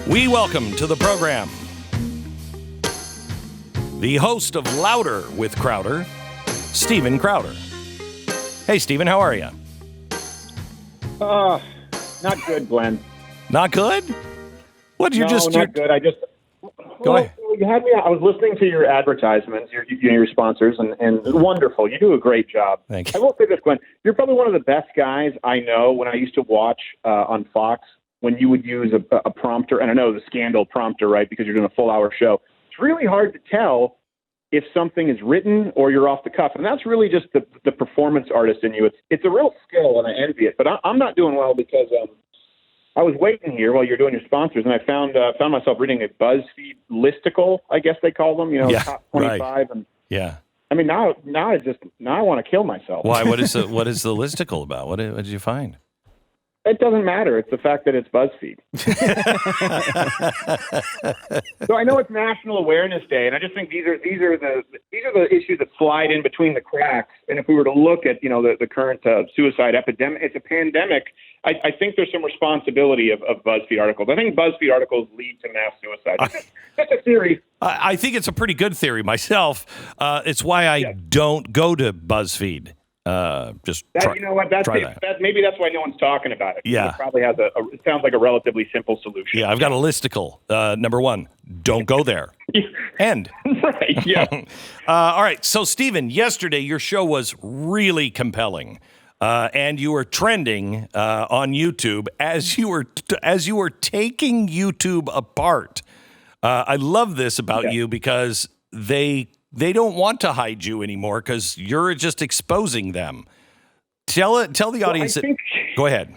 We welcome to the program the host of Louder with Crowder, Steven Crowder. Hey, Steven, how are you? Not good, Glenn. Not good? What, Not good. Go ahead. You had me. I was listening to your advertisements, your sponsors, and wonderful. You do a great job. Thank you. I will say this, Glenn. You're probably one of the best guys I know. When I used to watch on Fox, when you would use a prompter, and I know the scandal prompter, right, because you're doing a full-hour show. It's really hard to tell if something is written or you're off the cuff, and that's really just the performance artist in you. It's a real skill, and I envy it. But I'm not doing well because I was waiting here while you're doing your sponsors, and I found myself reading a BuzzFeed listicle, I guess they call them, top 25. Right. And yeah. I mean, now I want to kill myself. Why? What is the listicle about? What did you find? It doesn't matter. It's the fact that it's BuzzFeed. So I know it's National Awareness Day, and I just think these are the issues that slide in between the cracks. And if we were to look at the current suicide epidemic, it's a pandemic. I think there's some responsibility of BuzzFeed articles. I think BuzzFeed articles lead to mass suicide. That's a theory. I think it's a pretty good theory myself. It's why I don't go to BuzzFeed. Maybe that's why no one's talking about it. Yeah. It probably has it sounds like a relatively simple solution. Yeah, I've got a listicle. Number one, don't go there. End. Right, yeah. All right, so Steven, yesterday your show was really compelling. And you were trending on YouTube as you were taking YouTube apart. I love this about you because they don't want to hide you anymore because you're just exposing them. Tell the audience. Go ahead.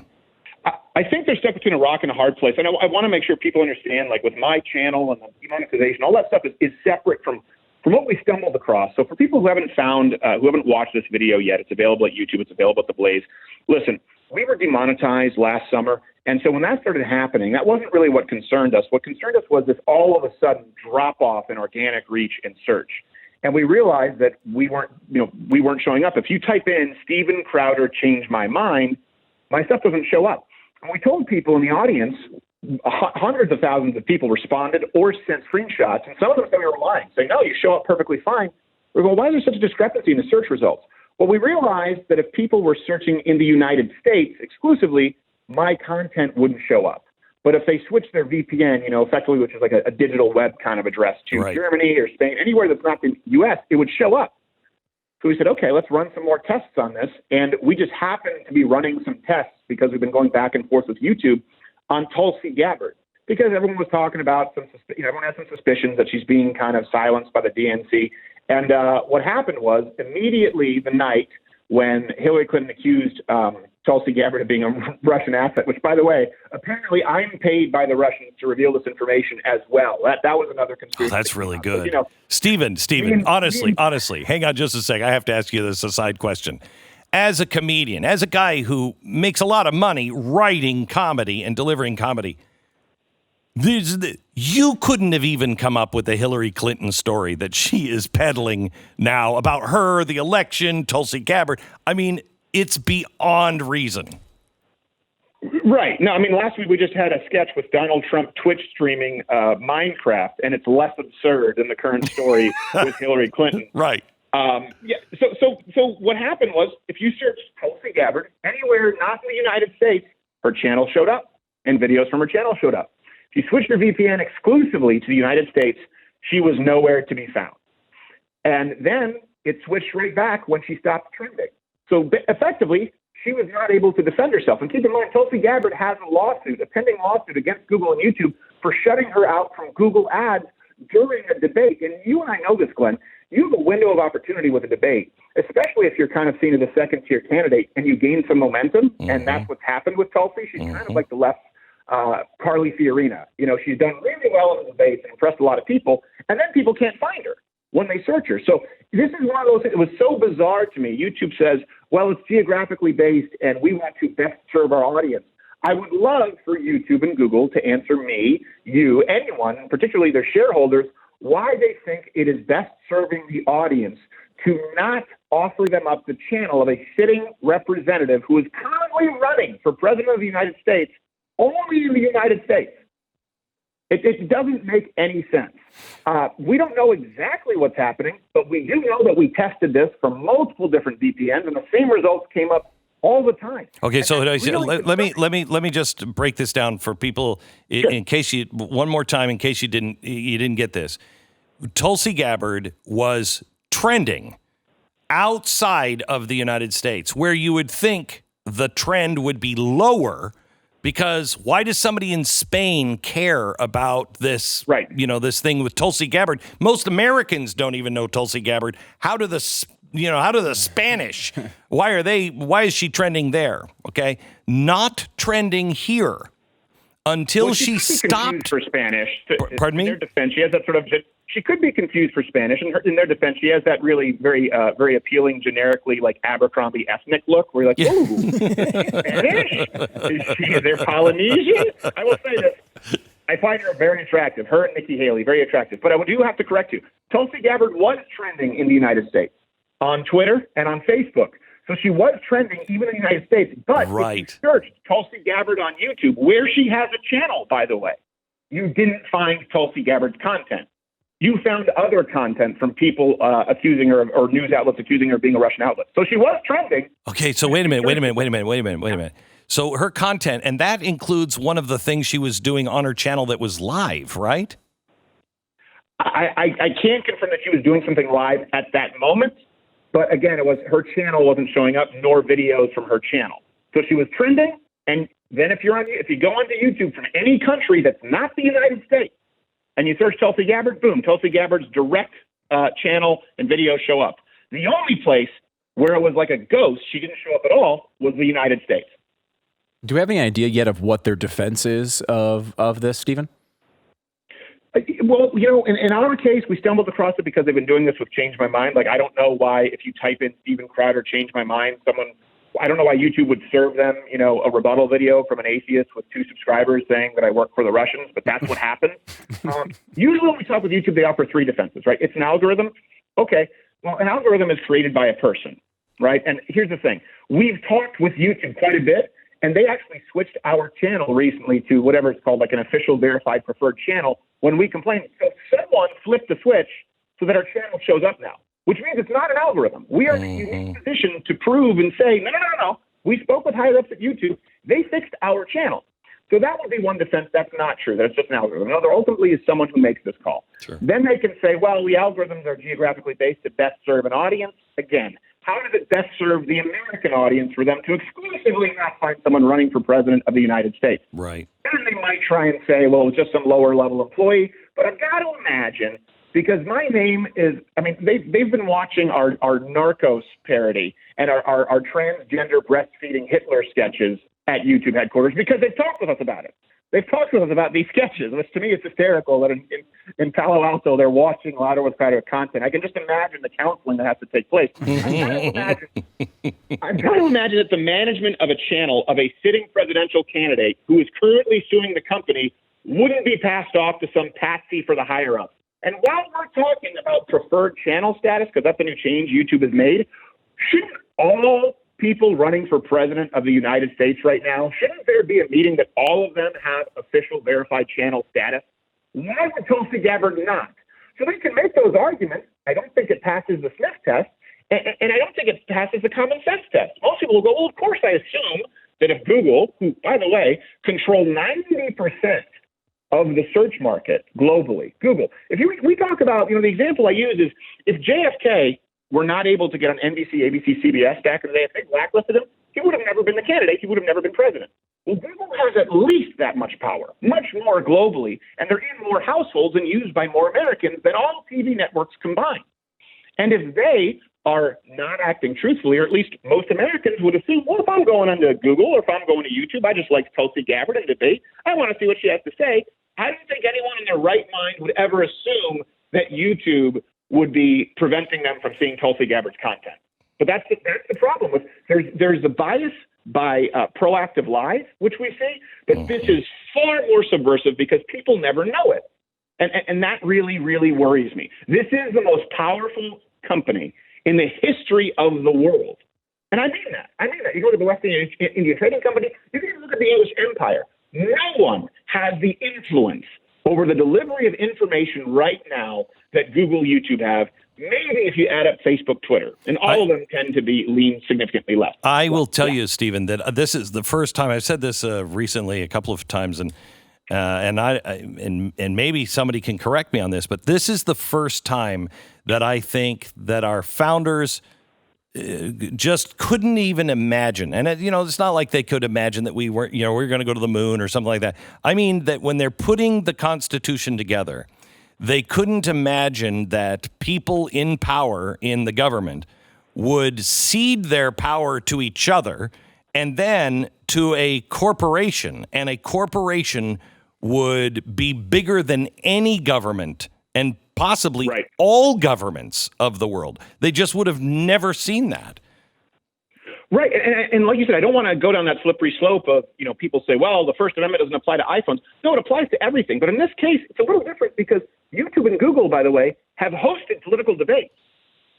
I think they're stuck between a rock and a hard place. And I want to make sure people understand, like with my channel and the demonetization, all that stuff is separate from what we stumbled across. So for people who haven't watched this video yet, it's available at YouTube. It's available at The Blaze. Listen, we were demonetized last summer. And so when that started happening, that wasn't really what concerned us. What concerned us was this all of a sudden drop off in organic reach in search. And we realized that we weren't showing up. If you type in Steven Crowder changed my mind, my stuff doesn't show up. And we told people in the audience, hundreds of thousands of people responded or sent screenshots, and some of them said we were lying, saying, no, you show up perfectly fine. We go, why is there such a discrepancy in the search results? Well, we realized that if people were searching in the United States exclusively, my content wouldn't show up. But if they switch their VPN, effectively, which is like a digital web kind of address to Germany or Spain, anywhere that's not the U.S., it would show up. So we said, okay, let's run some more tests on this. And we just happened to be running some tests because we've been going back and forth with YouTube on Tulsi Gabbard, because everyone was talking about everyone had some suspicions that she's being kind of silenced by the DNC. And what happened was immediately the night when Hillary Clinton accused Tulsi Gabbard of being a Russian asset, which, by the way, apparently I'm paid by the Russians to reveal this information as well. That was another conspiracy. Oh, that's really good. Steven, honestly, hang on just a sec. I have to ask you this aside question. As a comedian, as a guy who makes a lot of money writing comedy and delivering comedy, you couldn't have even come up with the Hillary Clinton story that she is peddling now about her, the election, Tulsi Gabbard. I mean, it's beyond reason. Right. No, I mean, last week we just had a sketch with Donald Trump Twitch streaming Minecraft, and it's less absurd than the current story with Hillary Clinton. Right. So what happened was, if you searched Tulsi Gabbard anywhere not in the United States, her channel showed up, and videos from her channel showed up. If you switched her VPN exclusively to the United States, she was nowhere to be found. And then it switched right back when she stopped trending. So effectively, she was not able to defend herself. And keep in mind, Tulsi Gabbard has a pending lawsuit against Google and YouTube for shutting her out from Google ads during a debate. And you and I know this, Glenn. You have a window of opportunity with a debate, especially if you're kind of seen as a second-tier candidate and you gain some momentum. Mm-hmm. And that's what's happened with Tulsi. She's kind of like the left Carly Fiorina. She's done really well in the debates and impressed a lot of people. And then people can't find her when they search her. So this is one of those things. It was so bizarre to me. YouTube says, well, it's geographically based and we want to best serve our audience. I would love for YouTube and Google to answer me, you, anyone, particularly their shareholders, why they think it is best serving the audience to not offer them up the channel of a sitting representative who is currently running for president of the United States only in the United States. It doesn't make any sense. We don't know exactly what's happening, but we do know that we tested this from multiple different VPNs, and the same results came up all the time. Okay, so let me just break this down for people in case you one more time in case you didn't get this. Tulsi Gabbard was trending outside of the United States, where you would think the trend would be lower. Because why does somebody in Spain care about this, this thing with Tulsi Gabbard? Most Americans don't even know Tulsi Gabbard. How do the Spanish, why is she trending there? Okay. Not trending here until she stopped. For Spanish. Pardon me? In their defense, she has that sort of, she could be confused for Spanish. In their defense, she has that really very appealing, generically like Abercrombie ethnic look where you're like, ooh, Spanish? Is there Polynesian? I will say this. I find her very attractive. Her and Nikki Haley, very attractive. But I do have to correct you. Tulsi Gabbard was trending in the United States on Twitter and on Facebook. So she was trending even in the United States. But if you searched Tulsi Gabbard on YouTube, where she has a channel, by the way, you didn't find Tulsi Gabbard's content. You found other content from people accusing her or news outlets accusing her of being a Russian outlet. So she was trending. Okay, so wait a minute. So her content, and that includes one of the things she was doing on her channel that was live, right? I can't confirm that she was doing something live at that moment. But again, it was her channel wasn't showing up, nor videos from her channel. So she was trending. And then if you go onto YouTube from any country that's not the United States, and you search Tulsi Gabbard, boom, Tulsi Gabbard's direct channel and videos show up. The only place where it was like a ghost, she didn't show up at all, was the United States. Do we have any idea yet of what their defense is of this, Stephen? Well, in our case, we stumbled across it because they've been doing this with Change My Mind. Like, I don't know why, if you type in Steven Crowder, Change My Mind, I don't know why YouTube would serve them, a rebuttal video from an atheist with 2 subscribers saying that I work for the Russians, but that's what happens. Usually when we talk with YouTube, they offer 3 defenses, right? It's an algorithm. Okay, well, an algorithm is created by a person, right? And here's the thing. We've talked with YouTube quite a bit, and they actually switched our channel recently to whatever it's called, like an official verified preferred channel when we complained. So someone flipped the switch so that our channel shows up now, which means it's not an algorithm. We are in a unique position to prove and say, no. We spoke with higher ups at YouTube. They fixed our channel. So that would be one defense. That's not true. That's just an algorithm. No, there ultimately is someone who makes this call. Sure. Then they can say, well, the algorithms are geographically based to best serve an audience. Again, how does it best serve the American audience for them to exclusively not find someone running for president of the United States? Right. Then they might try and say, well, it's just some lower level employee. But I've got to imagine, because my name is, they've been watching our Narcos parody and our transgender breastfeeding Hitler sketches at YouTube headquarters because they've talked with us about it. They've talked with us about these sketches, which to me is hysterical that in Palo Alto they're watching Louder with Crowder content. I can just imagine the counseling that has to take place. I'm trying to imagine that the management of a channel of a sitting presidential candidate who is currently suing the company wouldn't be passed off to some patsy for the higher-ups. And while we're talking about preferred channel status, because that's a new change YouTube has made, shouldn't all people running for president of the United States right now, shouldn't there be a meeting that all of them have official verified channel status? Why would Tulsi Gabbard not? So they can make those arguments. I don't think it passes the sniff test, and I don't think it passes the common sense test. Most people will go, well, of course I assume that if Google, who, by the way, control 90% of the search market globally, Google. We talk about, the example I use is if JFK were not able to get on NBC, ABC, CBS back in the day, if they blacklisted him, he would have never been the candidate. He would have never been president. Well, Google has at least that much power, much more globally, and they're in more households and used by more Americans than all TV networks combined. And if they are not acting truthfully, or at least most Americans would assume, well, if I'm going onto Google or if I'm going to YouTube, I just like Tulsi Gabbard and debate. I want to see what she has to say. I don't think anyone in their right mind would ever assume that YouTube would be preventing them from seeing Tulsi Gabbard's content. But that's the problem with there's the bias by proactive lies, which we see, but this is far more subversive because people never know it. And that really, really worries me. This is the most powerful company in the history of the world. And I mean that. You go to the West India Trading Company, you can even look at the English Empire. No one has the influence over the delivery of information right now that Google, YouTube have. Maybe if you add up Facebook, Twitter, and all of them tend to be lean significantly left. I will tell you, Stephen, that this is the first time I've said this recently a couple of times, and maybe somebody can correct me on this, but this is the first time that I think that our founders just couldn't even imagine. And it's not like they could imagine that we weren't, we're going to go to the moon or something like that. I mean that when they're putting the Constitution together, they couldn't imagine that people in power in the government would cede their power to each other and then to a corporation, and a corporation would be bigger than any government and possibly all governments of the world. They just would have never seen that. Right. And like you said, I don't want to go down that slippery slope of, people say, well, the First Amendment doesn't apply to iPhones. No, it applies to everything. But in this case, it's a little different because YouTube and Google, by the way, have hosted political debates.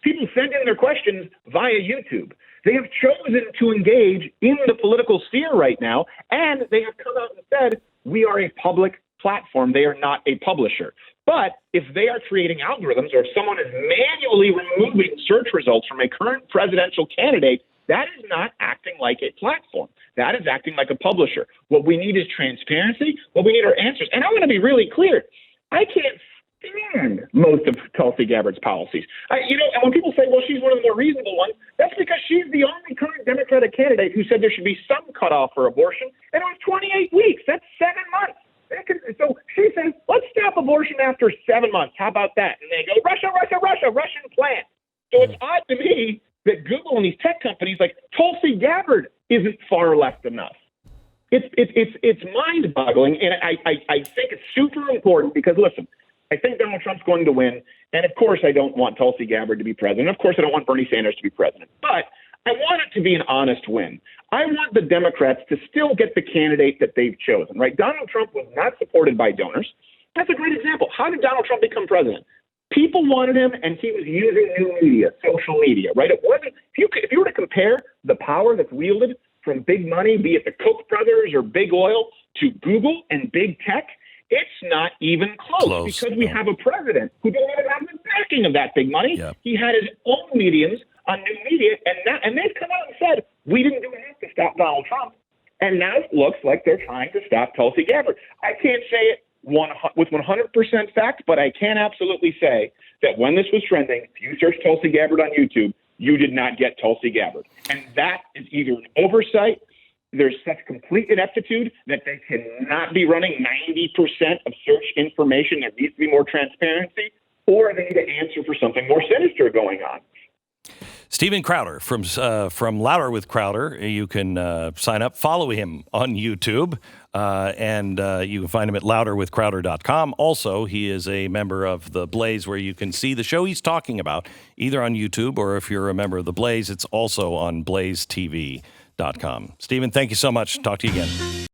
People send in their questions via YouTube. They have chosen to engage in the political sphere right now, and they have come out and said, we are a public platform. They are not a publisher. But if they are creating algorithms, or if someone is manually removing search results from a current presidential candidate, that is not acting like a platform. That is acting like a publisher. What we need is transparency. What we need are answers. And I'm going to be really clear. I can't stand most of Tulsi Gabbard's policies. And when people say, well, she's one of the more reasonable ones, that's because she's the only current Democratic candidate who said there should be some cutoff for abortion, and it was 28 weeks. That's 7 months. So she says, let's stop abortion after 7 months. How about that? And they go, Russia, Russian plan. So it's odd to me that Google and these tech companies like Tulsi Gabbard isn't far left enough. It's mind-boggling, and I think it's super important because, listen, I think Donald Trump's going to win, and of course I don't want Tulsi Gabbard to be president. Of course I don't want Bernie Sanders to be president, but I want it to be an honest win. I want the Democrats to still get the candidate that they've chosen, right? Donald Trump was not supported by donors. That's a great example. How did Donald Trump become president? People wanted him, and he was using new media, social media, right? It wasn't. If you were to compare the power that's wielded from big money, be it the Koch brothers or big oil, to Google and big tech, it's not even close because we have a president who didn't even have the backing of that big money. Yep. He had his own mediums on new media, and they've come out and said, we didn't do enough to stop Donald Trump. And now it looks like they're trying to stop Tulsi Gabbard. I can't say it with 100% fact, but I can absolutely say that when this was trending, if you search Tulsi Gabbard on YouTube, you did not get Tulsi Gabbard. And that is either an oversight, there's such complete ineptitude that they cannot be running 90% of search information. There needs to be more transparency, or they need to answer for something more sinister going on. Stephen Crowder from Louder with Crowder. You can sign up, follow him on YouTube, and you can find him at louderwithcrowder.com. Also, he is a member of The Blaze, where you can see the show he's talking about, either on YouTube or if you're a member of The Blaze, it's also on blazetv.com. Stephen, thank you so much. Talk to you again.